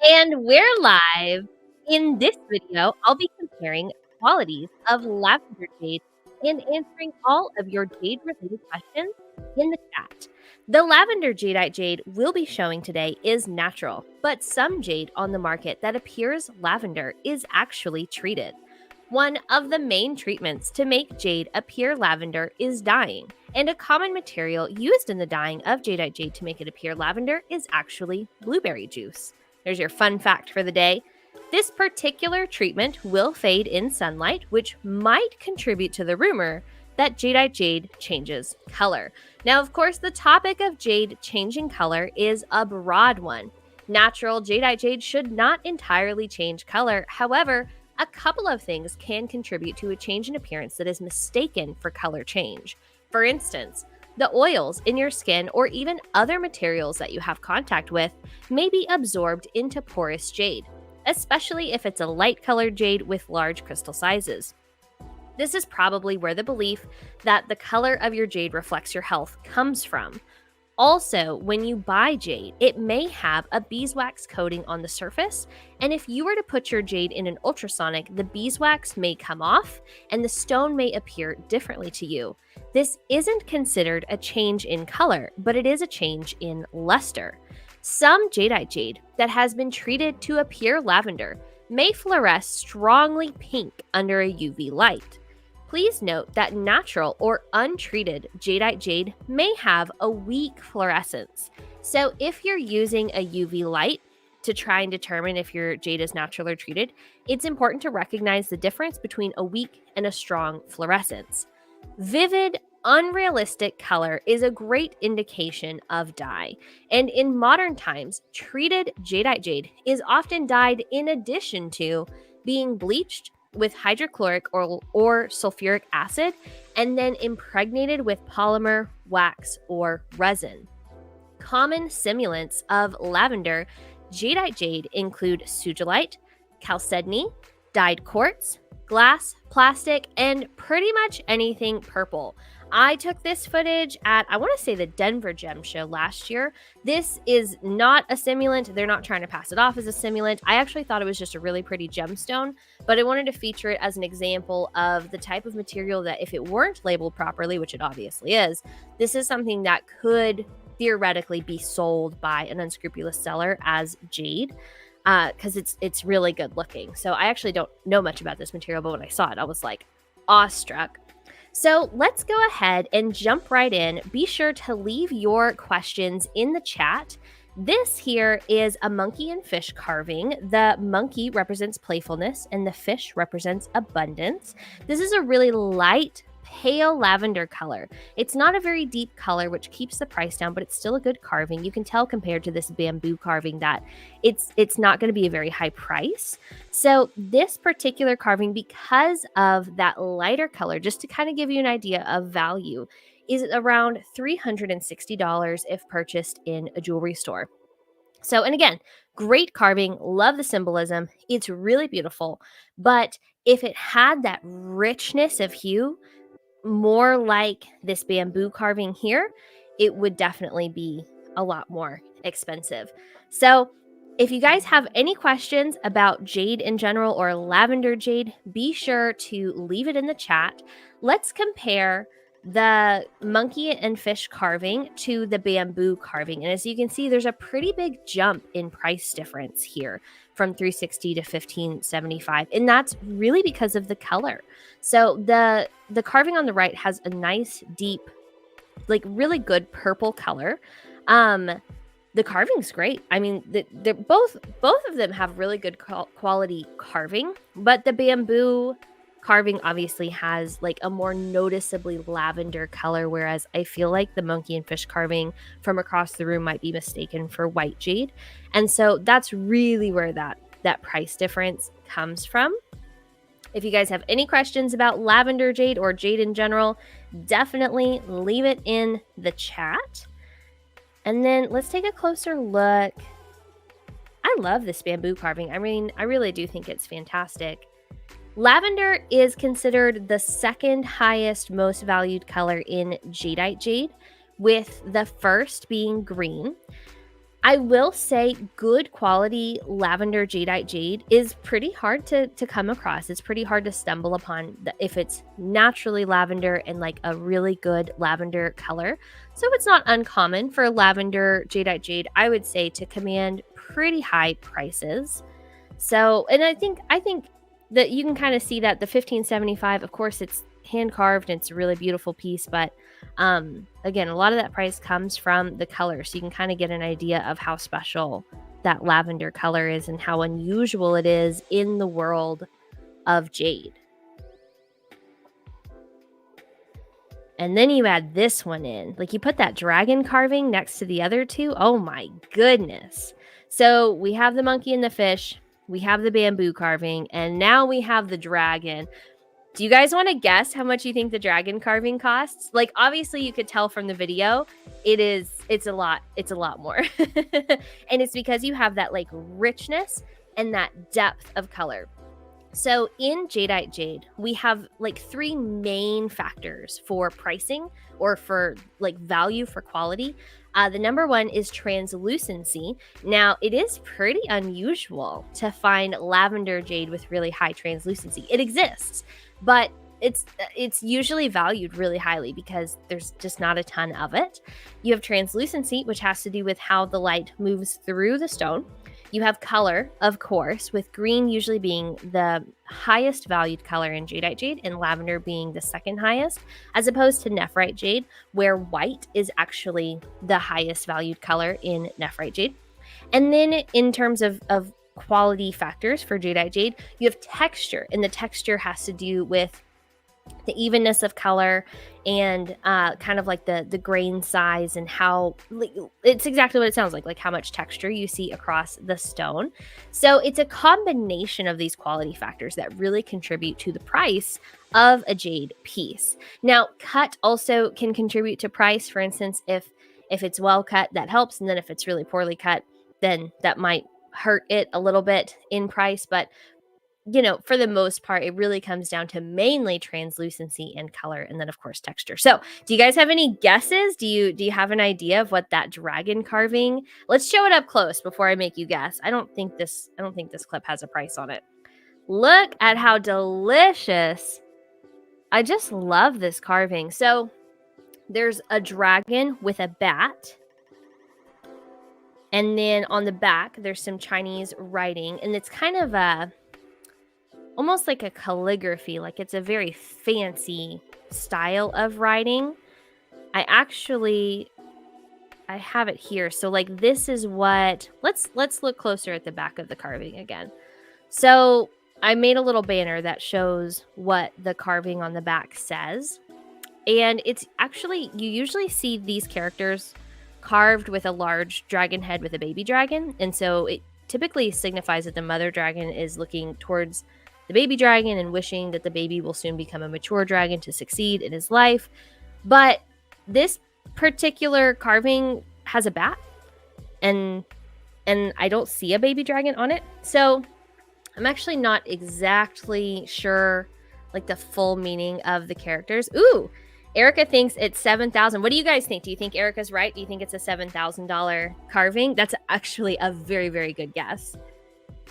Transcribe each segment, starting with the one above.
And we're live. In this video, I'll be comparing qualities of lavender jade and answering all of your jade related questions in the chat. The lavender jadeite jade we'll be showing today is natural, but some jade on the market that appears lavender is actually treated. One of the main treatments to make jade appear lavender is dyeing, and a common material used in the dyeing of jadeite jade to make it appear lavender is actually blueberry juice. There's your fun fact for the day. This particular treatment will fade in sunlight, which might contribute to the rumor that jadeite jade changes color. Now, of course, the topic of jade changing color is a broad one. Natural jadeite jade should not entirely change color. However, a couple of things can contribute to a change in appearance that is mistaken for color change. For instance, the oils in your skin or even other materials that you have contact with may be absorbed into porous jade, especially if it's a light-colored jade with large crystal sizes. This is probably where the belief that the color of your jade reflects your health comes from. Also, when you buy jade, it may have a beeswax coating on the surface, and if you were to put your jade in an ultrasonic, the beeswax may come off and the stone may appear differently to you. This isn't considered a change in color, but it is a change in luster. Some jadeite jade that has been treated to appear lavender may fluoresce strongly pink under a UV light. Please note that natural or untreated jadeite jade may have a weak fluorescence. So if you're using a UV light to try and determine if your jade is natural or treated, it's important to recognize the difference between a weak and a strong fluorescence. Vivid, unrealistic color is a great indication of dye. And in modern times, treated jadeite jade is often dyed in addition to being bleached with hydrochloric or sulfuric acid and then impregnated with polymer, wax, or resin. Common simulants of lavender jadeite jade include sugilite, chalcedony, dyed quartz, glass, plastic, and pretty much anything purple. I took this footage at, I want to say, the Denver Gem Show last year. This is not a simulant. They're not trying to pass it off as a simulant. I actually thought it was just a really pretty gemstone, but I wanted to feature it as an example of the type of material that if it weren't labeled properly, which it obviously is, this is something that could theoretically be sold by an unscrupulous seller as jade. Because it's really good looking. So I actually don't know much about this material, but when I saw it, I was like awestruck. So let's go ahead and jump right in. Be sure to leave your questions in the chat. This here is a monkey and fish carving. The monkey represents playfulness and the fish represents abundance. This is a really light, pale lavender color. It's not a very deep color, which keeps the price down, but it's still a good carving. You can tell compared to this bamboo carving that it's not going to be a very high price. So this particular carving, because of that lighter color, just to kind of give you an idea of value, is around $360 if purchased in a jewelry store. So, and again, great carving, love the symbolism. It's really beautiful, but if it had that richness of hue, more like this bamboo carving here, it would definitely be a lot more expensive. So if you guys have any questions about jade in general or lavender jade, be sure to leave it in the chat. Let's compare the monkey and fish carving to the bamboo carving. And as you can see, there's a pretty big jump in price difference here from $360 to $1575. And that's really because of the color. So the carving on the right has a nice, deep, like really good purple color. The carving's great. I mean, they're both of them have really good quality carving, but the bamboo carving obviously has like a more noticeably lavender color, whereas I feel like the monkey and fish carving from across the room might be mistaken for white jade. And so that's really where that price difference comes from. If you guys have any questions about lavender jade or jade in general, definitely leave it in the chat. And then let's take a closer look. I love this bamboo carving. I mean, I really do think it's fantastic. Lavender is considered the second highest most valued color in jadeite jade, with the first being green. I will say good quality lavender jadeite jade is pretty hard to come across. It's pretty hard to stumble upon if it's naturally lavender and like a really good lavender color. So it's not uncommon for lavender jadeite jade, I would say, to command pretty high prices. So, and I think that you can kind of see that the 1575, of course, it's hand carved and it's a really beautiful piece, but again, a lot of that price comes from the color, so you can kind of get an idea of how special that lavender color is and how unusual it is in the world of jade. And then you add this one in. Like, you put that dragon carving next to the other two. Oh my goodness. So we have the monkey and the fish, we have the bamboo carving, and now we have the dragon. Do you guys want to guess how much you think the dragon carving costs? Like, obviously you could tell from the video, it's a lot more. And it's because you have that like richness and that depth of color. So in jadeite jade, we have like three main factors for pricing or for like value for quality. The number one is translucency. Now, it is pretty unusual to find lavender jade with really high translucency. It exists, but it's usually valued really highly because there's just not a ton of it. You have translucency, which has to do with how the light moves through the stone. You have color, of course, with green usually being the highest valued color in jadeite jade and lavender being the second highest, as opposed to nephrite jade, where white is actually the highest valued color in nephrite jade. And then in terms of quality factors for jadeite jade, you have texture, and the texture has to do with the evenness of color and kind of like the grain size and how it's exactly what it sounds like how much texture you see across the stone. So it's a combination of these quality factors that really contribute to the price of a jade piece. Now, cut also can contribute to price. For instance, if it's well cut, that helps, and then if it's really poorly cut, then that might hurt it a little bit in price. But for the most part, it really comes down to mainly translucency and color, and then of course texture. So do you guys have any guesses? Do you have an idea of what that dragon carving? Let's show it up close before I make you guess. I don't think this clip has a price on it. Look at how delicious. I just love this carving. So there's a dragon with a bat. And then on the back, there's some Chinese writing, and it's kind of almost like a calligraphy, like it's a very fancy style of writing. I have it here. So like this is what, let's look closer at the back of the carving again. So I made a little banner that shows what the carving on the back says. And it's actually, you usually see these characters carved with a large dragon head with a baby dragon. And so it typically signifies that the mother dragon is looking towards the baby dragon and wishing that the baby will soon become a mature dragon to succeed in his life. But this particular carving has a bat, and I don't see a baby dragon on it. So I'm actually not exactly sure like the full meaning of the characters. Ooh, Erica thinks it's $7,000. What do you guys think? Do you think Erica's right? Do you think it's a $7,000 carving? That's actually a very, very good guess.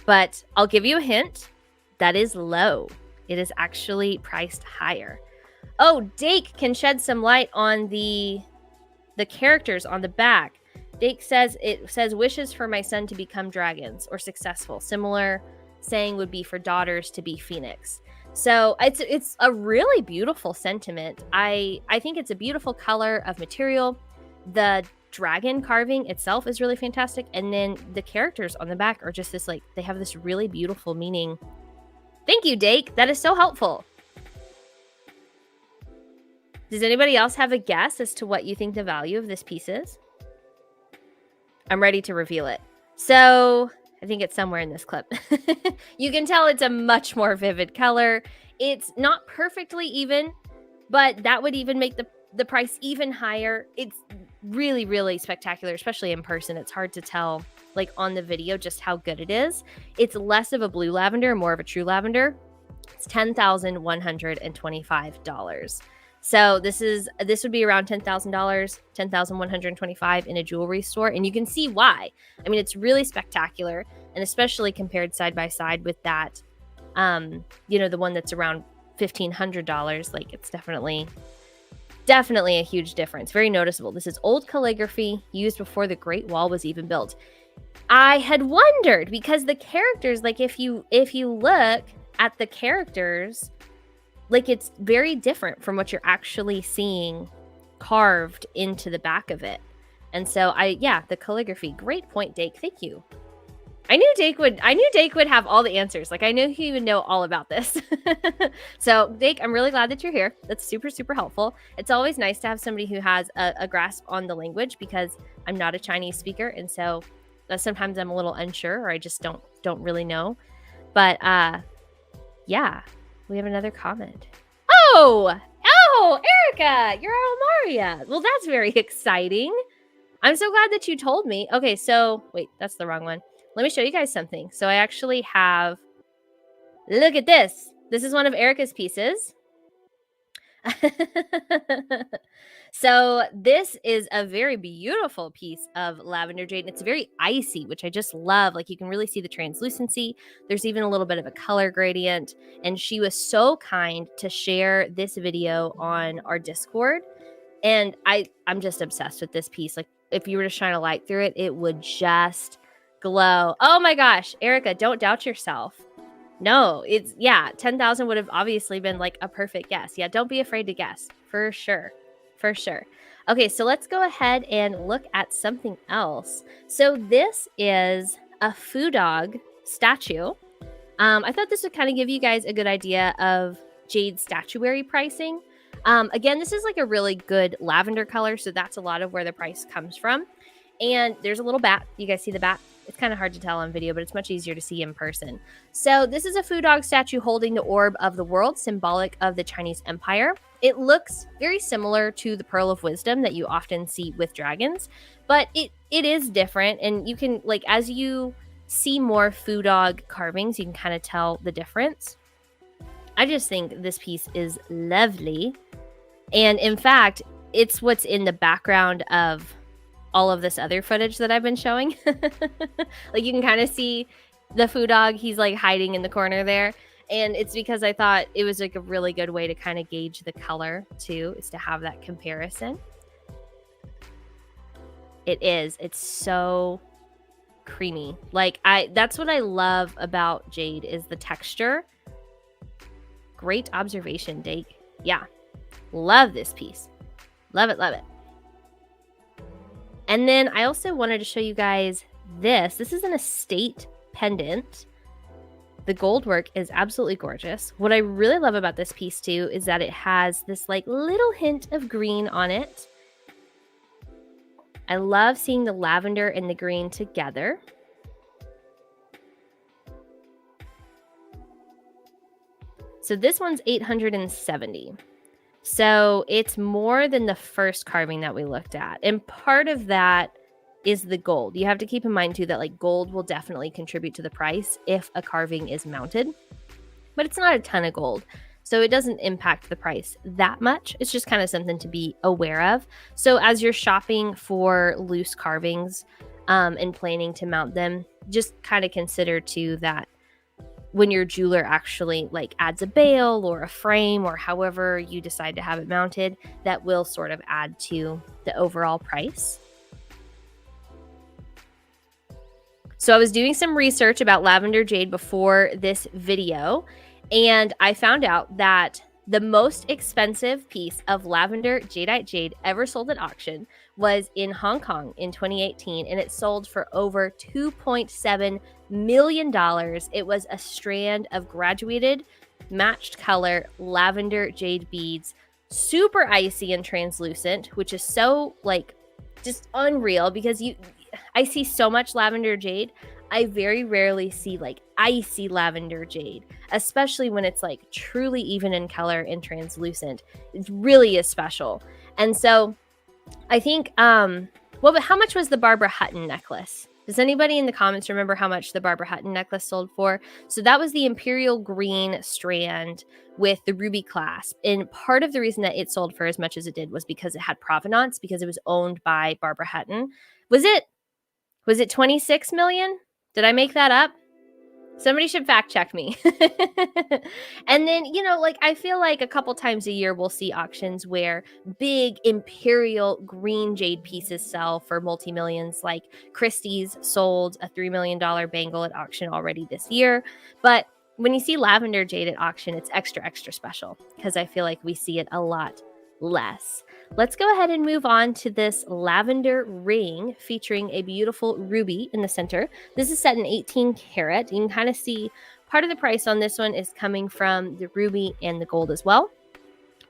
But I'll give you a hint. That is low. It is actually priced higher. Oh, Dake can shed some light on the characters on the back. Dake says it says wishes for my son to become dragons or successful. Similar saying would be for daughters to be phoenix. So it's a really beautiful sentiment. I think it's a beautiful color of material. The dragon carving itself is really fantastic, and then the characters on the back are just this, like, they have this really beautiful meaning. Thank you, Dake. That is so helpful. Does anybody else have a guess as to what you think the value of this piece is? I'm ready to reveal it. So I think it's somewhere in this clip. You can tell it's a much more vivid color. It's not perfectly even, but that would even make the price even higher. It's really, really spectacular, especially in person. It's hard to tell, like on the video, just how good it is. It's less of a blue lavender, more of a true lavender. It's $10,125. So this would be around $10,000, $10,125 in a jewelry store, and you can see why. I mean, it's really spectacular, and especially compared side by side with that, the one that's around $1,500. Like, it's definitely a huge difference. Very noticeable. This is old calligraphy used before the Great Wall was even built. I had wondered because the characters, like if you look at the characters, like it's very different from what you're actually seeing carved into the back of it. And so the calligraphy. Great point, Dake. Thank you. I knew Dake would have all the answers. Like, I knew he would know all about this. So, Dake, I'm really glad that you're here. That's super, super helpful. It's always nice to have somebody who has a grasp on the language, because I'm not a Chinese speaker, and so sometimes I'm a little unsure, or I just don't really know. But yeah, we have another comment. Oh, Erica, you're Almaria. Well, that's very exciting. I'm so glad that you told me. Okay, so wait, that's the wrong one. Let me show you guys something. So I actually have, look at this. This is one of Erica's pieces. So this is a very beautiful piece of lavender jade, and it's very icy, which I just love. Like, you can really see the translucency. There's even a little bit of a color gradient, and she was so kind to share this video on our Discord, and I'm just obsessed with this piece. Like, if you were to shine a light through it, it would just glow. Oh my gosh, Erica, don't doubt yourself. No, 10,000 would have obviously been like a perfect guess. Yeah, don't be afraid to guess. For sure. Okay, so let's go ahead and look at something else. So this is a foo dog statue. I thought this would kind of give you guys a good idea of jade statuary pricing. Again, this is like a really good lavender color, so that's a lot of where the price comes from. And there's a little bat. You guys see the bat? It's kind of hard to tell on video, but it's much easier to see in person. So this is a foo dog statue holding the orb of the world, symbolic of the Chinese Empire. It looks very similar to the Pearl of Wisdom that you often see with dragons, but it is different. And you can, like, as you see more foo dog carvings, you can kind of tell the difference. I just think this piece is lovely. And in fact, it's what's in the background of all of this other footage that I've been showing. Like, you can kind of see the foo dog. He's like hiding in the corner there. And it's because I thought it was like a really good way to kind of gauge the color too, is to have that comparison. It's so creamy. Like, that's what I love about jade, is the texture. Great observation, Dake. Yeah. Love this piece. Love it. And then I also wanted to show you guys this. This is an estate pendant. The gold work is absolutely gorgeous. What I really love about this piece too is that it has this like little hint of green on it. I love seeing the lavender and the green together. So this one's $870. So it's more than the first carving that we looked at. And part of that is the gold. You have to keep in mind too that like gold will definitely contribute to the price if a carving is mounted. But it's not a ton of gold, so it doesn't impact the price that much. It's just kind of something to be aware of. So as you're shopping for loose carvings and planning to mount them, just kind of consider too that when your jeweler actually like adds a bail or a frame or however you decide to have it mounted, that will sort of add to the overall price. So I was doing some research about lavender jade before this video, and I found out that the most expensive piece of lavender jadeite jade ever sold at auction was in Hong Kong in 2018, and it sold for over $2.7 million. It was a strand of graduated matched color lavender jade beads, super icy and translucent, which is so like just unreal because I see so much lavender jade. I very rarely see like icy lavender jade, especially when it's like truly even in color and translucent. It really is special. And so I think, how much was the Barbara Hutton necklace? Does anybody in the comments remember how much the Barbara Hutton necklace sold for? So that was the imperial green strand with the ruby clasp. And part of the reason that it sold for as much as it did was because it had provenance, because it was owned by Barbara Hutton. Was it 26 million? Did I make that up? Somebody should fact check me. And then, like, I feel like a couple times a year we'll see auctions where big imperial green jade pieces sell for multi-millions. Like Christie's sold a $3 million bangle at auction already this year. But when you see lavender jade at auction, it's extra, extra special because I feel like we see it a lot less. Let's go ahead and move on to this lavender ring featuring a beautiful ruby in the center. This is set in 18 karat. You can kind of see part of the price on this one is coming from the ruby and the gold as well.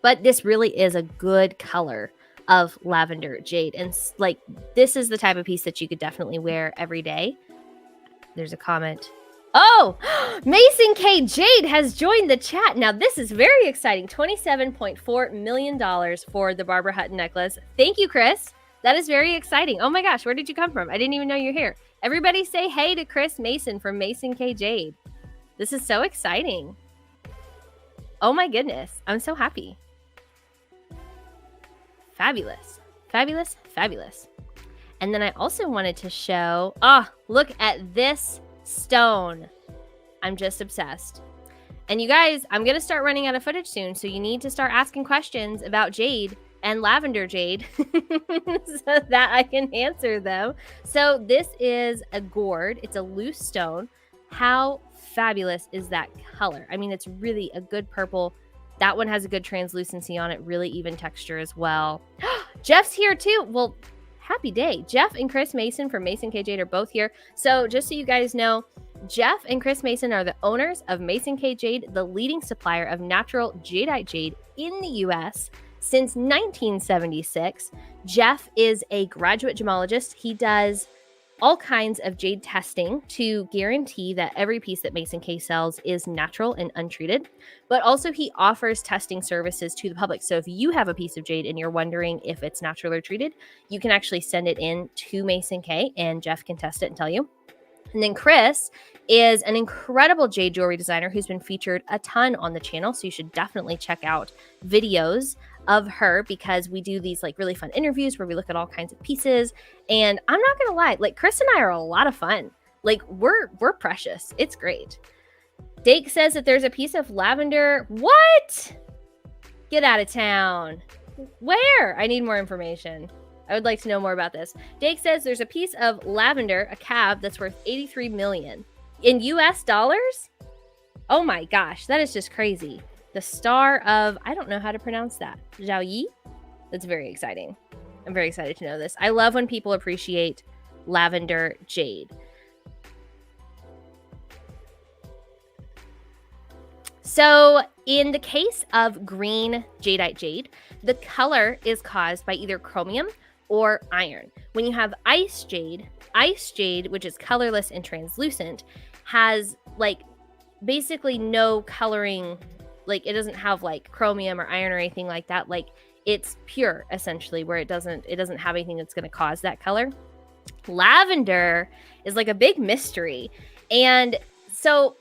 But this really is a good color of lavender jade. And like, this is the type of piece that you could definitely wear every day. There's a comment. Oh, Mason K. Jade has joined the chat. Now, this is very exciting. $27.4 million for the Barbara Hutton necklace. Thank you, Chris. That is very exciting. Oh my gosh, where did you come from? I didn't even know you're here. Everybody say hey to Chris Mason from Mason K. Jade. This is so exciting. Oh my goodness. I'm so happy. Fabulous. Fabulous. Fabulous. And then I also wanted to show, look at this stone. I'm just obsessed. And you guys, I'm going to start running out of footage soon, so you need to start asking questions about jade and lavender jade so that I can answer them. So this is a gourd. It's a loose stone. How fabulous is that color? I mean, it's really a good purple. That one has a good translucency on it, really even texture as well. Jeff's here too. Well, happy day. Jeff and Chris Mason from Mason K. Jade are both here. So just so you guys know, Jeff and Chris Mason are the owners of Mason K. Jade, the leading supplier of natural jadeite jade in the U.S. since 1976. Jeff is a graduate gemologist. He does all kinds of jade testing to guarantee that every piece that Mason K sells is natural and untreated. But also he offers testing services to the public. So if you have a piece of jade and you're wondering if it's natural or treated, you can actually send it in to Mason K and Jeff can test it and tell you. And then Chris is an incredible jade jewelry designer who's been featured a ton on the channel. So you should definitely check out videos of her because we do these like really fun interviews where we look at all kinds of pieces. And I'm not going to lie, like Chris and I are a lot of fun. Like we're precious. It's great. Dake says that there's a piece of lavender. What? Get out of town. Where? I need more information. I would like to know more about this. Dake says there's a piece of lavender, a cab that's worth $83 million in US dollars. Oh my gosh, that is just crazy. The star of, I don't know how to pronounce that. Zhao Yi? That's very exciting. I'm very excited to know this. I love when people appreciate lavender jade. So in the case of green jadeite jade, the color is caused by either chromium or iron. When you have ice jade, which is colorless and translucent, has like basically no coloring. Like it doesn't have like chromium or iron or anything like that. Like it's pure essentially, where it doesn't have anything that's going to cause that color. Lavender is like a big mystery. And so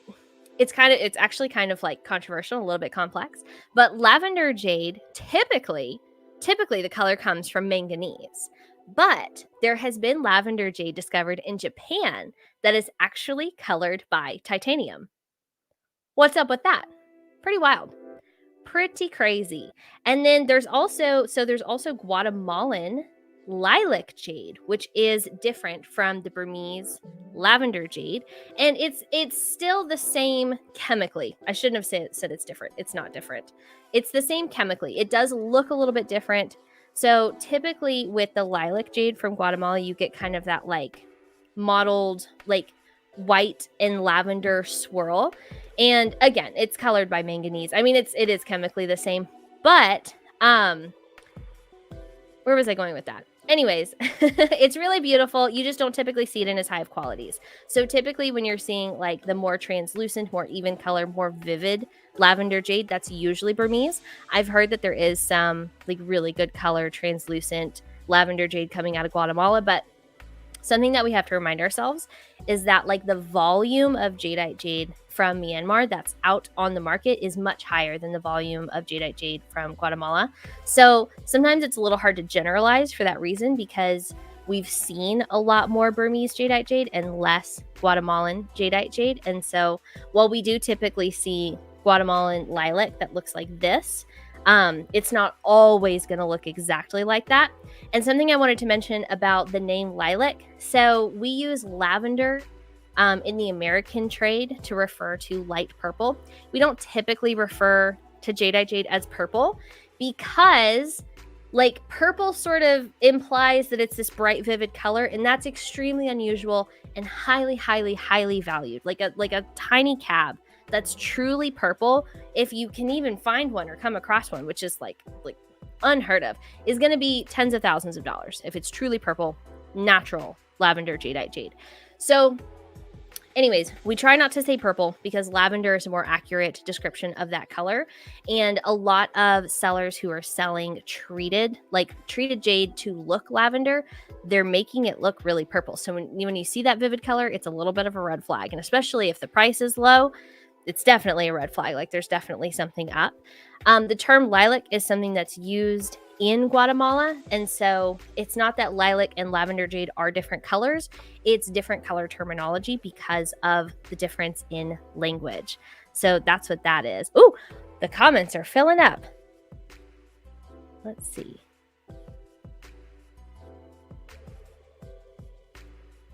it's actually kind of like controversial, a little bit complex, but lavender jade, typically the color comes from manganese, but there has been lavender jade discovered in Japan that is actually colored by titanium. What's up with that? Pretty wild. Pretty crazy. And then there's also Guatemalan lilac jade, which is different from the Burmese lavender jade. And it's still the same chemically. I shouldn't have said it's different. It's not different. It's the same chemically. It does look a little bit different. So typically with the lilac jade from Guatemala, you get kind of that like mottled, like white and lavender swirl. And again, it's colored by manganese. I mean, it is chemically the same, but where was I going with that? Anyways, it's really beautiful. You just don't typically see it in as high of qualities. So typically when you're seeing like the more translucent, more even color, more vivid lavender jade, that's usually Burmese. I've heard that there is some like really good color translucent lavender jade coming out of Guatemala, but something that we have to remind ourselves is that like the volume of jadeite jade from Myanmar that's out on the market is much higher than the volume of jadeite jade from Guatemala. So sometimes it's a little hard to generalize for that reason, because we've seen a lot more Burmese jadeite jade and less Guatemalan jadeite jade. And so while we do typically see Guatemalan lilac that looks like this, it's not always going to look exactly like that. And something I wanted to mention about the name lilac. So we use lavender in the American trade to refer to light purple. We don't typically refer to jadeite jade as purple because like purple sort of implies that it's this bright, vivid color, and that's extremely unusual and highly, highly, highly valued. Like a tiny cab that's truly purple, if you can even find one or come across one, which is like unheard of, is going to be tens of thousands of dollars if it's truly purple, natural lavender jadeite jade. So anyways, we try not to say purple because lavender is a more accurate description of that color. And a lot of sellers who are selling treated jade to look lavender, they're making it look really purple. So when you see that vivid color, it's a little bit of a red flag. And especially if the price is low, it's definitely a red flag. Like there's definitely something up. The term lilac is something that's used in Guatemala. And so it's not that lilac and lavender jade are different colors. It's different color terminology because of the difference in language. So that's what that is. Ooh, the comments are filling up. Let's see.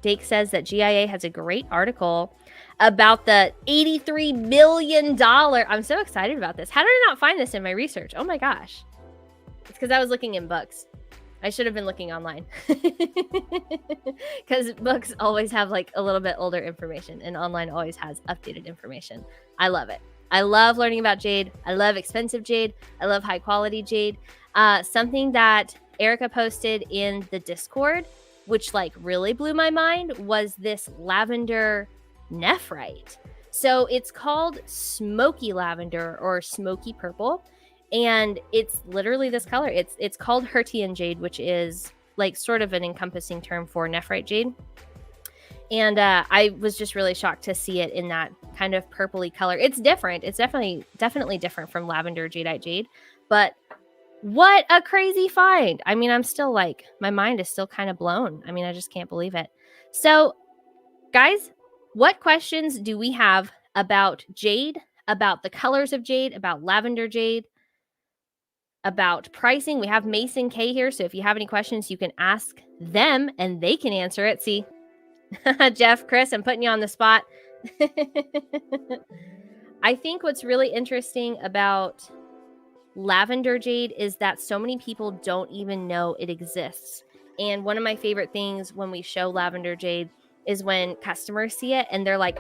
Dake says that GIA has a great article about the $83 million. I'm so excited about this. How did I not find this in my research? Oh my gosh. It's because I was looking in books. I should have been looking online. Because books always have like a little bit older information and online always has updated information. I love it. I love learning about jade. I love expensive jade. I love high quality jade. Something that Erica posted in the Discord, which like really blew my mind, was this lavender nephrite. So it's called smoky lavender or smoky purple, and it's literally this color. It's called Hertian jade, which is like sort of an encompassing term for nephrite jade. And I was just really shocked to see it in that kind of purpley color. It's different. It's definitely different from lavender jadeite jade, but what a crazy find. I mean, I'm still like, my mind is still kind of blown. I mean, I just can't believe it. So guys, what questions do we have about jade, about the colors of jade, about lavender jade, about pricing? We have Mason K here, so if you have any questions, you can ask them and they can answer it. See, Jeff, Chris, I'm putting you on the spot. I think what's really interesting about lavender jade is that so many people don't even know it exists. And one of my favorite things when we show lavender jade is when customers see it and they're like,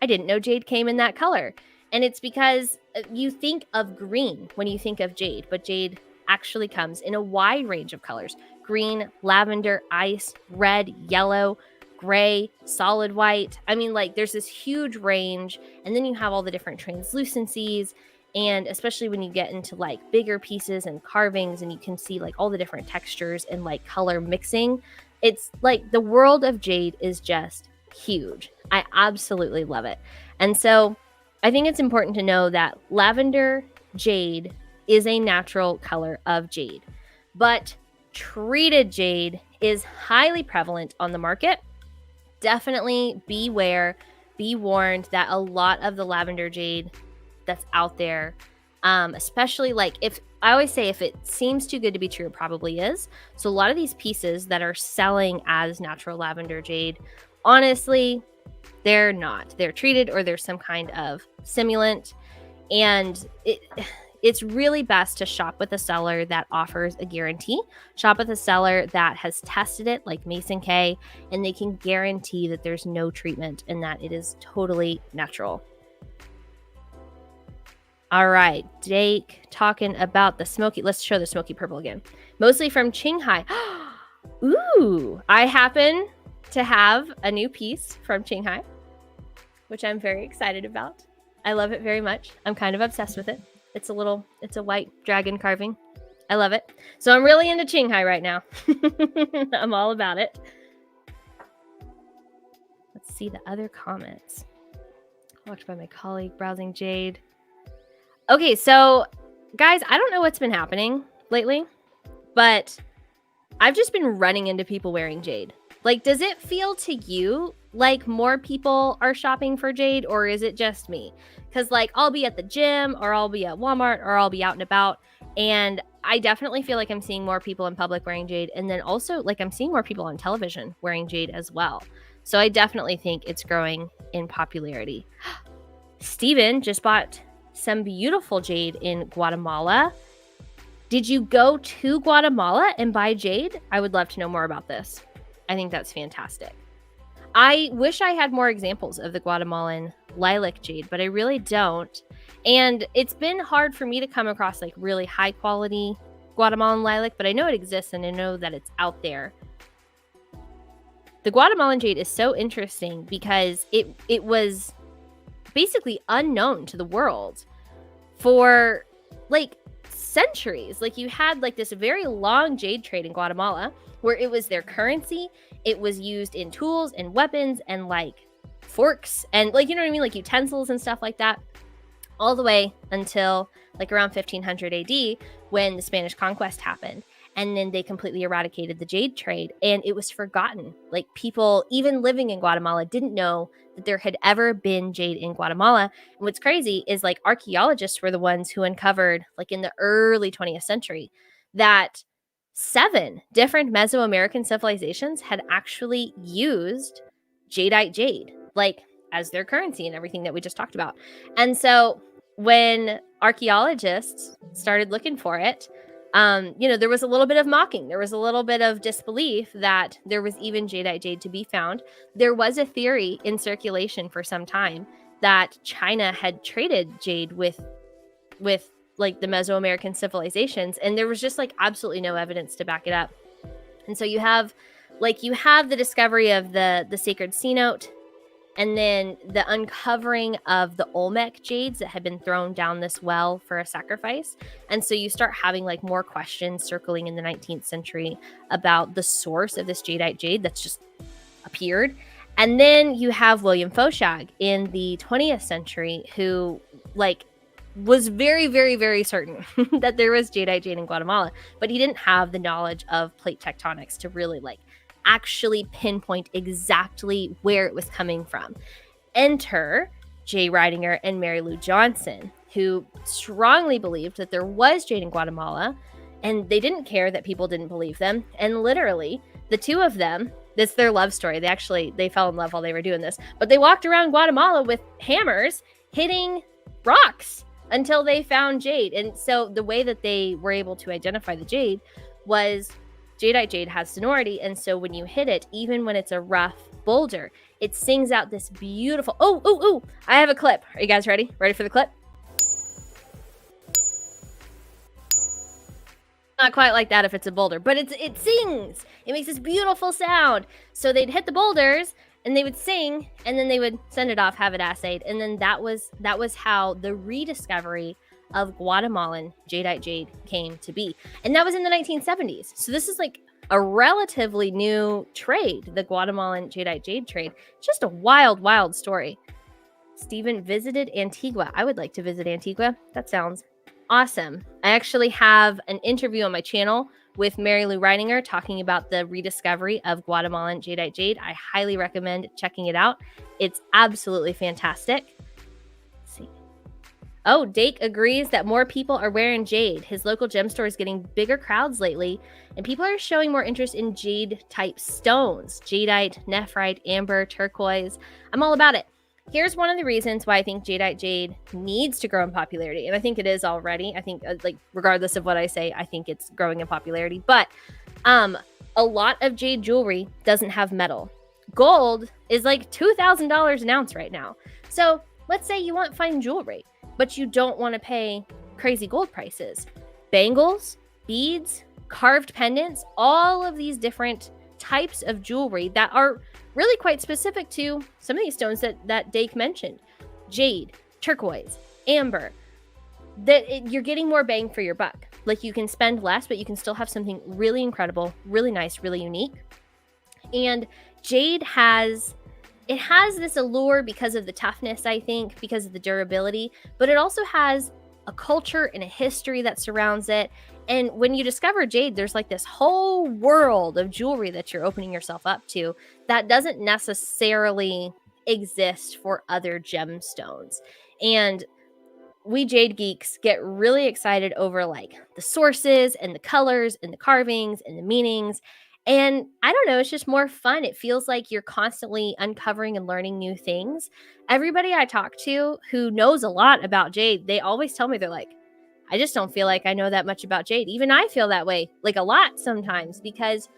I didn't know jade came in that color. And it's because you think of green when you think of jade, but jade actually comes in a wide range of colors: green, lavender, ice, red, yellow, gray, solid white. I mean, like there's this huge range. And then you have all the different translucencies. And especially when you get into like bigger pieces and carvings and you can see like all the different textures and like color mixing, it's like the world of jade is just huge. I absolutely love it. And so I think it's important to know that lavender jade is a natural color of jade, but treated jade is highly prevalent on the market. Definitely beware, be warned that a lot of the lavender jade that's out there, especially like if I always say if it seems too good to be true, it probably is. So a lot of these pieces that are selling as natural lavender jade, honestly, they're not. They're treated or there's some kind of simulant, and it's really best to shop with a seller that offers a guarantee. Shop with a seller that has tested it, like Mason K, and they can guarantee that there's no treatment and that it is totally natural. All right, Jake talking about the smoky. Let's show the smoky purple again. Mostly from Qinghai. Ooh, I happen to have a new piece from Qinghai, which I'm very excited about. I love it very much. I'm kind of obsessed with it. It's a white dragon carving. I love it. So I'm really into Qinghai right now. I'm all about it. see the other comments. Watched by my colleague browsing jade. Okay, so guys, I don't know what's been happening lately, but I've just been running into people wearing jade. Like, does it feel to you like more people are shopping for jade, or is it just me? Because like I'll be at the gym, or I'll be at Walmart, or I'll be out and about, and I definitely feel like I'm seeing more people in public wearing jade, and then also like I'm seeing more people on television wearing jade as well. So I definitely think it's growing in popularity. Steven just bought some beautiful jade in Guatemala. Did you go to Guatemala and buy jade? I would love to know more about this. I think that's fantastic. I wish I had more examples of the Guatemalan lilac jade, but I really don't. And it's been hard for me to come across like really high quality Guatemalan lilac, but I know it exists and I know that it's out there. The Guatemalan jade is so interesting because it was basically unknown to the world for like centuries. Like you had like this very long jade trade in Guatemala where it was their currency. It was used in tools and weapons and like forks and like, you know what I mean? Like utensils and stuff like that, all the way until like around 1500 AD when the Spanish conquest happened. And then they completely eradicated the jade trade and it was forgotten. Like people even living in Guatemala didn't know that there had ever been jade in Guatemala. And what's crazy is like archaeologists were the ones who uncovered like in the early 20th century that 7 different Mesoamerican civilizations had actually used jadeite jade like as their currency and everything that we just talked about. And so when archaeologists started looking for it, there was a little bit of mocking. There was a little bit of disbelief that there was even jadeite jade to be found. There was a theory in circulation for some time that China had traded jade with like the Mesoamerican civilizations, and there was just like absolutely no evidence to back it up. And so you have the discovery of the sacred cenote, and then the uncovering of the Olmec jades that had been thrown down this well for a sacrifice. And so you start having like more questions circling in the 19th century about the source of this jadeite jade that's just appeared. And then you have William Foshag in the 20th century who like was very, very, very certain that there was jadeite jade in Guatemala, but he didn't have the knowledge of plate tectonics to really like actually pinpoint exactly where it was coming from. Enter J. Ridinger and Mary Lou Johnson, who strongly believed that there was jade in Guatemala, and they didn't care that people didn't believe them. And literally, the two of them, this is their love story. They fell in love while they were doing this, but they walked around Guatemala with hammers hitting rocks until they found jade. And so the way that they were able to identify the jade was jadeite jade has sonority, and so when you hit it, even when it's a rough boulder, it sings out this beautiful, I have a clip. Are you guys ready? Ready for the clip? Not quite like that if it's a boulder, but it sings. It makes this beautiful sound. So they'd hit the boulders and they would sing, and then they would send it off, have it assayed, and then that was how the rediscovery of Guatemalan jadeite jade came to be. And that was in the 1970s. So this is like a relatively new trade, the Guatemalan jadeite jade trade. Just a wild, wild story. Stephen visited Antigua. I would like to visit Antigua. That sounds awesome. I actually have an interview on my channel with Mary Lou Ridinger talking about the rediscovery of Guatemalan jadeite jade. I highly recommend checking it out. It's absolutely fantastic. Let's see. Oh, Dake agrees that more people are wearing jade. His local gem store is getting bigger crowds lately, and people are showing more interest in jade-type stones. Jadeite, nephrite, amber, turquoise. I'm all about it. Here's one of the reasons why I think jadeite jade needs to grow in popularity, and I think it is already. I think, like, regardless of what I say, I think it's growing in popularity. But a lot of jade jewelry doesn't have metal. Gold is like $2,000 an ounce right now. So let's say you want fine jewelry, but you don't want to pay crazy gold prices. Bangles, beads, carved pendants, all of these different types of jewelry that are really quite specific to some of these stones that Dake mentioned. Jade, turquoise, amber. You're getting more bang for your buck. Like, you can spend less, but you can still have something really incredible, really nice, really unique. And jade has it has this allure because of the toughness, I think, because of the durability, but it also has a culture and a history that surrounds it. And when you discover jade, there's like this whole world of jewelry that you're opening yourself up to that doesn't necessarily exist for other gemstones. And we jade geeks get really excited over like the sources and the colors and the carvings and the meanings. And I don't know, it's just more fun. It feels like you're constantly uncovering and learning new things. Everybody I talk to who knows a lot about jade, they always tell me, they're like, I just don't feel like I know that much about jade. Even I feel that way, like a lot sometimes, because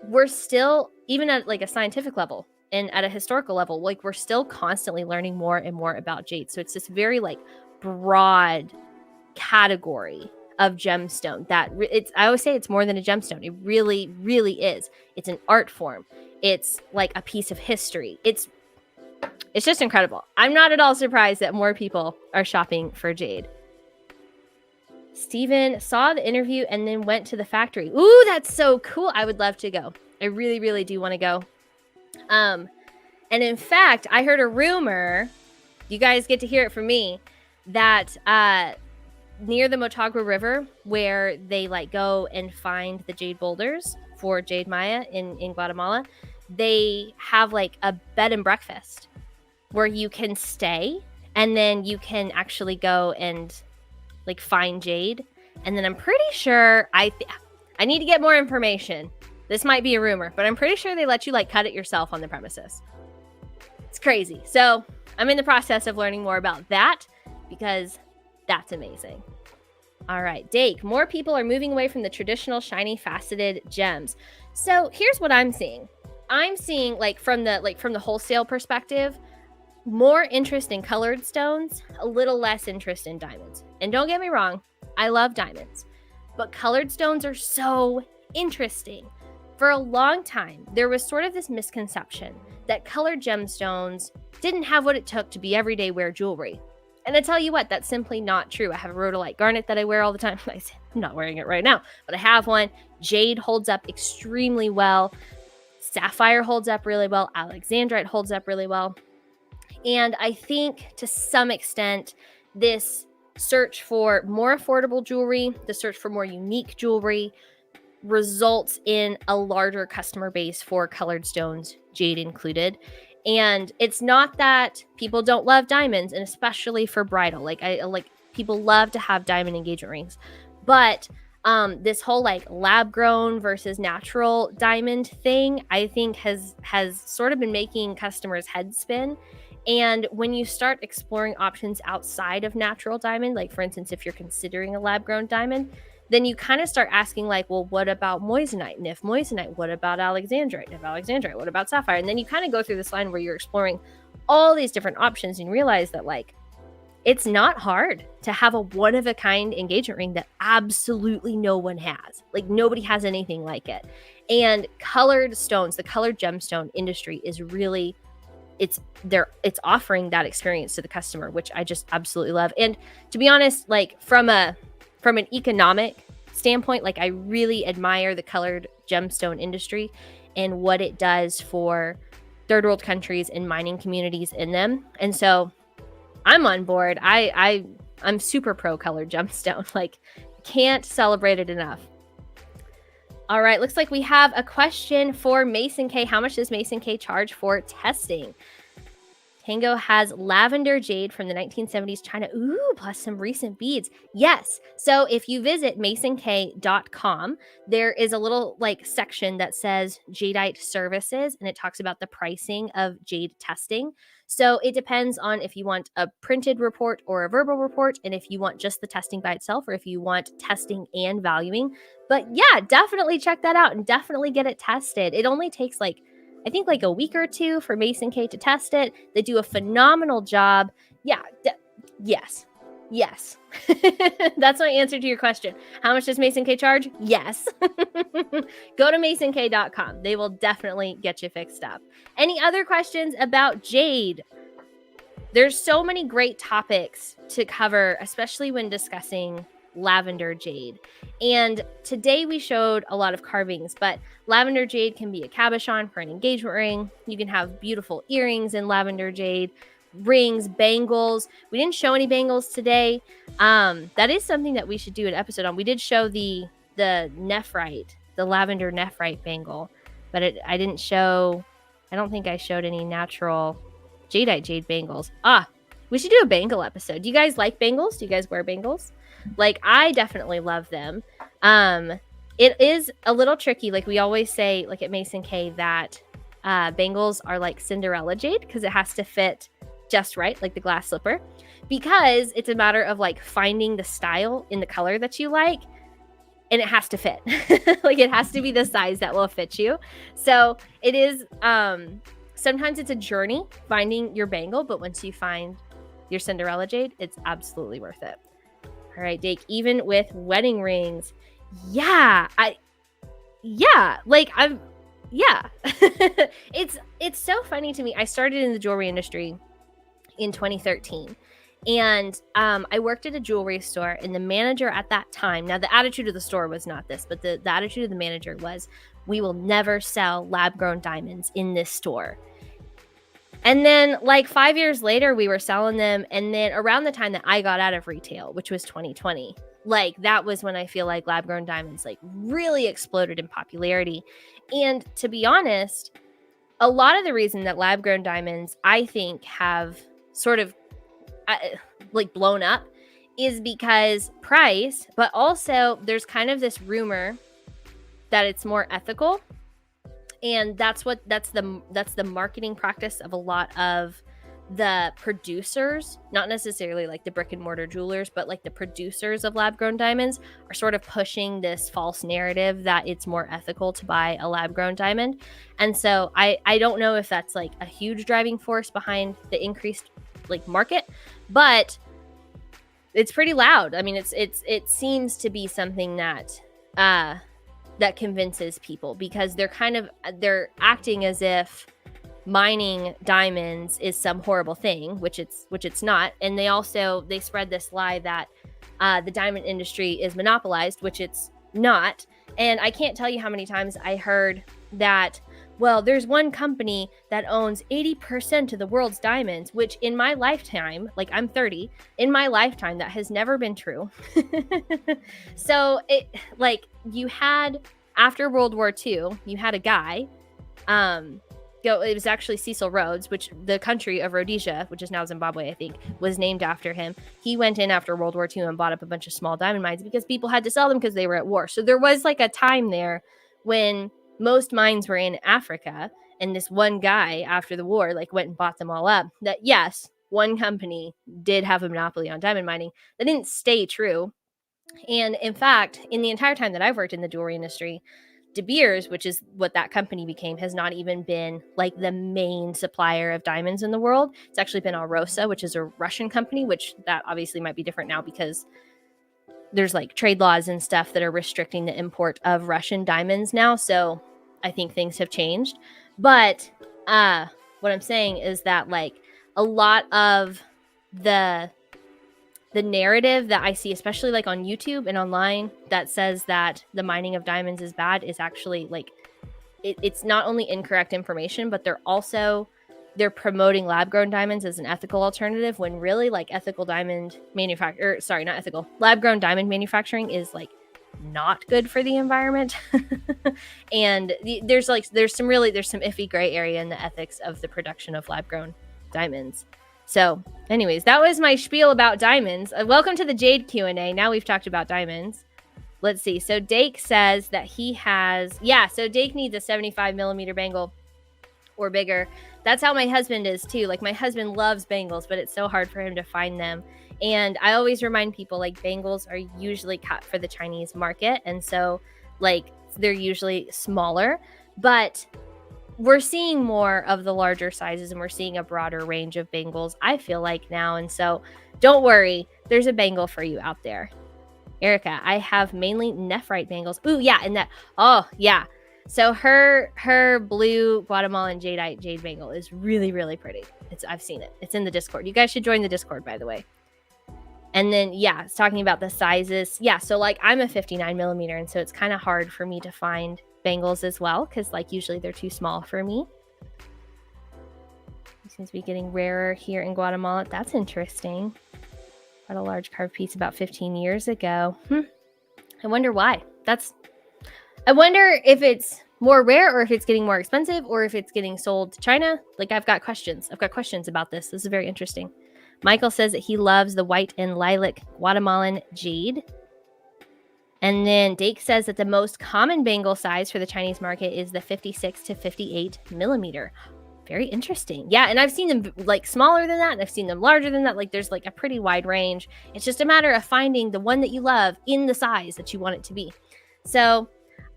we're still, even at like a scientific level and at a historical level, like we're still constantly learning more and more about jade. So it's this very like broad category of gemstone that it's, I always say it's more than a gemstone. It really, really is. It's an art form. It's like a piece of history. It's just incredible. I'm not at all surprised that more people are shopping for jade. Steven saw the interview and then went to the factory. Ooh, that's so cool. I would love to go. I really, really do want to go. And in fact, I heard a rumor, you guys get to hear it from me, that near the Motagua River, where they like go and find the jade boulders for Jade Maya in Guatemala, they have like a bed and breakfast where you can stay and then you can actually go and like find jade. And then I'm pretty sure I need to get more information. This might be a rumor, but I'm pretty sure they let you like cut it yourself on the premises. It's crazy. So I'm in the process of learning more about that because that's amazing. All right, Dake, more people are moving away from the traditional shiny faceted gems. So here's what I'm seeing. I'm seeing like from the wholesale perspective, more interest in colored stones, a little less interest in diamonds. And don't get me wrong, I love diamonds, but colored stones are so interesting. For a long time, there was sort of this misconception that colored gemstones didn't have what it took to be everyday wear jewelry. And I tell you what, that's simply not true. I have a rhodolite garnet that I wear all the time. I'm not wearing it right now, but I have one. Jade holds up extremely well. Sapphire holds up really well. Alexandrite holds up really well. And I think to some extent, this search for more affordable jewelry, the search for more unique jewelry, results in a larger customer base for colored stones, jade included. And it's not that people don't love diamonds, and especially for bridal. Like people love to have diamond engagement rings, but this whole like lab grown versus natural diamond thing, I think has sort of been making customers' heads spin. And when you start exploring options outside of natural diamond, like for instance, if you're considering a lab grown diamond, then you kind of start asking like, well, what about moissanite? And if moissanite, what about alexandrite? And if alexandrite, what about sapphire? And then you kind of go through this line where you're exploring all these different options and realize that like, it's not hard to have a one-of-a-kind engagement ring that absolutely no one has. Like nobody has anything like it. And colored stones, the colored gemstone industry is really, it's offering that experience to the customer, which I just absolutely love. And to be honest, like from an economic standpoint, like I really admire the colored gemstone industry and what it does for third world countries and mining communities in them. And so I'm on board. I'm super pro colored gemstone. Like can't celebrate it enough. All right, looks like we have a question for Mason K. How much does Mason K charge for testing? Tango has lavender jade from the 1970s China. Ooh, plus some recent beads. Yes. So if you visit masonk.com, there is a little like section that says jadeite services, and it talks about the pricing of jade testing. So it depends on if you want a printed report or a verbal report, and if you want just the testing by itself, or if you want testing and valuing. But yeah, definitely check that out and definitely get it tested. It only takes like, I think like a week or two for Mason K to test it. They do a phenomenal job. Yeah. Yes. That's my answer to your question. How much does Mason K charge? Yes. Go to masonk.com. They will definitely get you fixed up. Any other questions about jade? There's so many great topics to cover, especially when discussing lavender jade. And today we showed a lot of carvings, but lavender jade can be a cabochon for an engagement ring. You can have beautiful earrings in lavender jade, rings, bangles. We didn't show any bangles today. That is something that we should do an episode on. We did show the nephrite, the lavender nephrite bangle, but I don't think I showed any natural jadeite jade bangles. We should do a bangle episode. Do you guys like bangles? Do you guys wear bangles? Like, I definitely love them. It is a little tricky. Like we always say, like at Mason K, that bangles are like Cinderella jade because it has to fit just right, like the glass slipper, because it's a matter of like finding the style in the color that you like, and it has to fit. Like it has to be the size that will fit you. So it is, sometimes it's a journey finding your bangle, but once you find your Cinderella jade, it's absolutely worth it. All right, Dake, even with wedding rings. Yeah. It's so funny to me. I started in the jewelry industry in 2013. And I worked at a jewelry store, and the manager at that time, now the attitude of the store was not this, but the attitude of the manager was, we will never sell lab-grown diamonds in this store. And then like 5 years later, we were selling them. And then around the time that I got out of retail, which was 2020, like that was when I feel like lab-grown diamonds like really exploded in popularity. And to be honest, a lot of the reason that lab-grown diamonds, I think, have sort of like blown up is because price, but also there's kind of this rumor that it's more ethical. And that's the marketing practice of a lot of the producers, not necessarily like the brick and mortar jewelers, but like the producers of lab grown diamonds are sort of pushing this false narrative that it's more ethical to buy a lab grown diamond. And so I don't know if that's like a huge driving force behind the increased like market, but it's pretty loud. I mean, it seems to be something that that convinces people, because they're acting as if mining diamonds is some horrible thing, which it's not. And they spread this lie that the diamond industry is monopolized, which it's not. And I can't tell you how many times I heard that, well, there's one company that owns 80% of the world's diamonds, which in my lifetime, like I'm 30, in my lifetime, that has never been true. So it, like, you had, after World War II, you had a guy, it was actually Cecil Rhodes, which the country of Rhodesia, which is now Zimbabwe, I think, was named after him. He went in after World War II and bought up a bunch of small diamond mines because people had to sell them because they were at war. So there was like a time there when most mines were in Africa, and this one guy after the war like went and bought them all up. That, yes, one company did have a monopoly on diamond mining. That didn't stay true. And in fact, in the entire time that I've worked in the jewelry industry, De Beers, which is what that company became, has not even been like the main supplier of diamonds in the world. It's actually been Alrosa, which is a Russian company, which that obviously might be different now because there's like trade laws and stuff that are restricting the import of Russian diamonds now. So I think things have changed. But what I'm saying is that like a lot of the narrative that I see, especially like on YouTube and online, that says that the mining of diamonds is bad is actually like, it's not only incorrect information, but they're promoting lab grown diamonds as an ethical alternative, when really like lab grown diamond manufacturing is like not good for the environment. And there's some iffy gray area in the ethics of the production of lab grown diamonds. So anyways, that was my spiel about diamonds. Welcome to the Jade Q&A. Now we've talked about diamonds. Let's see. So Dake says that so Dake needs a 75 millimeter bangle or bigger. That's how my husband is too. Like my husband loves bangles, but it's so hard for him to find them. And I always remind people, like, bangles are usually cut for the Chinese market. And so like they're usually smaller, but we're seeing more of the larger sizes, and we're seeing a broader range of bangles, I feel like, now. And so don't worry, there's a bangle for you out there. Erica, I have mainly nephrite bangles. Ooh, yeah, and that, oh, yeah. So her blue Guatemalan jadeite jade bangle is really, really pretty. I've seen it. It's in the Discord. You guys should join the Discord, by the way. And then, yeah, it's talking about the sizes. Yeah, so like I'm a 59 millimeter, and so it's kind of hard for me to find bangles as well, because like usually they're too small for me. It seems to be getting rarer here in Guatemala. That's interesting. Got a large carved piece about 15 years ago. I wonder why. I wonder if it's more rare, or if it's getting more expensive, or if it's getting sold to China. Like, I've got questions about this. This is very interesting. Michael says that he loves the white and lilac Guatemalan jade. And then Dake says that the most common bangle size for the Chinese market is the 56 to 58 millimeter. Very interesting. Yeah, and I've seen them like smaller than that, and I've seen them larger than that. Like, there's like a pretty wide range. It's just a matter of finding the one that you love in the size that you want it to be. So,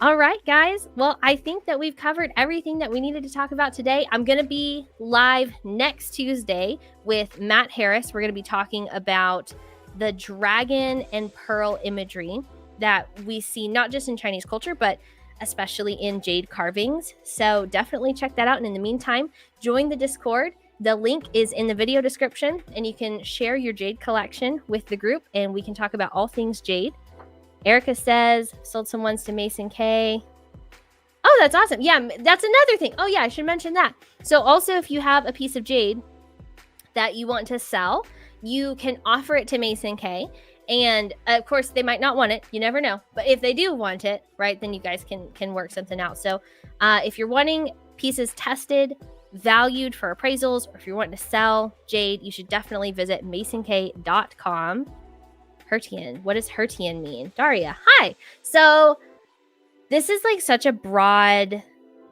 all right, guys. Well, I think that we've covered everything that we needed to talk about today. I'm going to be live next Tuesday with Matt Harris. We're going to be talking about the dragon and pearl imagery that we see not just in Chinese culture, but especially in jade carvings. So definitely check that out. And in the meantime, join the Discord. The link is in the video description, and you can share your jade collection with the group, and we can talk about all things jade. Erica says, sold some ones to Mason K. Oh, that's awesome. Yeah, that's another thing. Oh, yeah, I should mention that. So also, if you have a piece of jade that you want to sell, you can offer it to Mason K. And of course, they might not want it. You never know. But if they do want it, right, then you guys can work something out. So if you're wanting pieces tested, valued for appraisals, or if you're wanting to sell jade, you should definitely visit masonk.com. Hertian. What does Hertian mean? Daria, hi. So this is like such a broad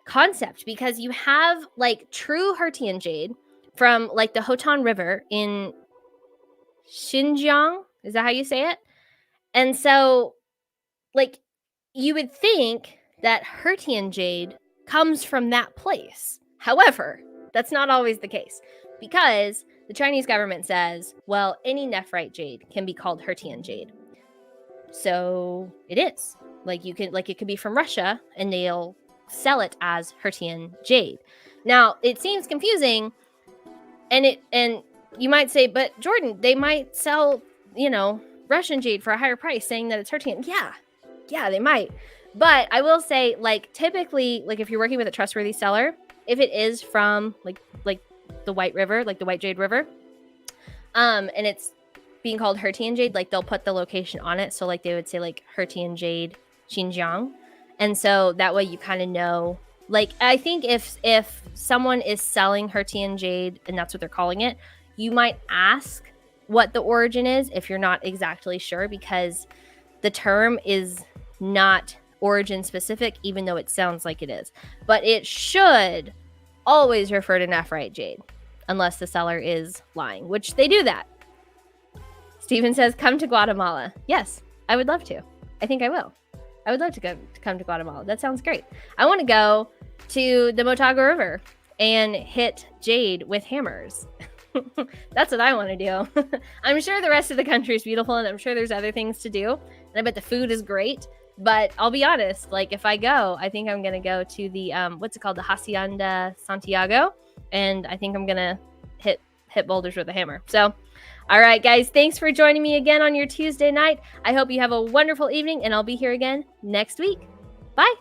concept, because you have like true Hertian jade from like the Hotan River in Xinjiang. Is that how you say it? And so like you would think that Hertian jade comes from that place. However, that's not always the case, because the Chinese government says, well, any nephrite jade can be called Hertian jade. So it is. Like you can, like it could be from Russia, and they'll sell it as Hertian jade. Now, it seems confusing, and you might say, but Jordan, they might sell, Russian jade for a higher price saying that it's Hertian. Yeah, they might. But I will say, like, typically, like if you're working with a trustworthy seller, if it is from like the White River, like the White Jade River, and it's being called Hertian jade, like they'll put the location on it. So like they would say like Hertian jade Xinjiang. And so that way you kind of know, like, I think if someone is selling Hertian jade and that's what they're calling it, you might ask what the origin is if you're not exactly sure, because the term is not origin specific, even though it sounds like it is. But it should always refer to nephrite jade, unless the seller is lying, which they do that. Steven says, come to Guatemala. Yes, I would love to. I think I will. I would love to come to Guatemala. That sounds great. I want to go to the Motagua River and hit jade with hammers. That's what I want to do. I'm sure the rest of the country is beautiful, and I'm sure there's other things to do. And I bet the food is great. But I'll be honest, like if I go, I think I'm going to go to the, what's it called? The Hacienda Santiago. And I think I'm going to hit boulders with a hammer. So, all right, guys, thanks for joining me again on your Tuesday night. I hope you have a wonderful evening, and I'll be here again next week. Bye.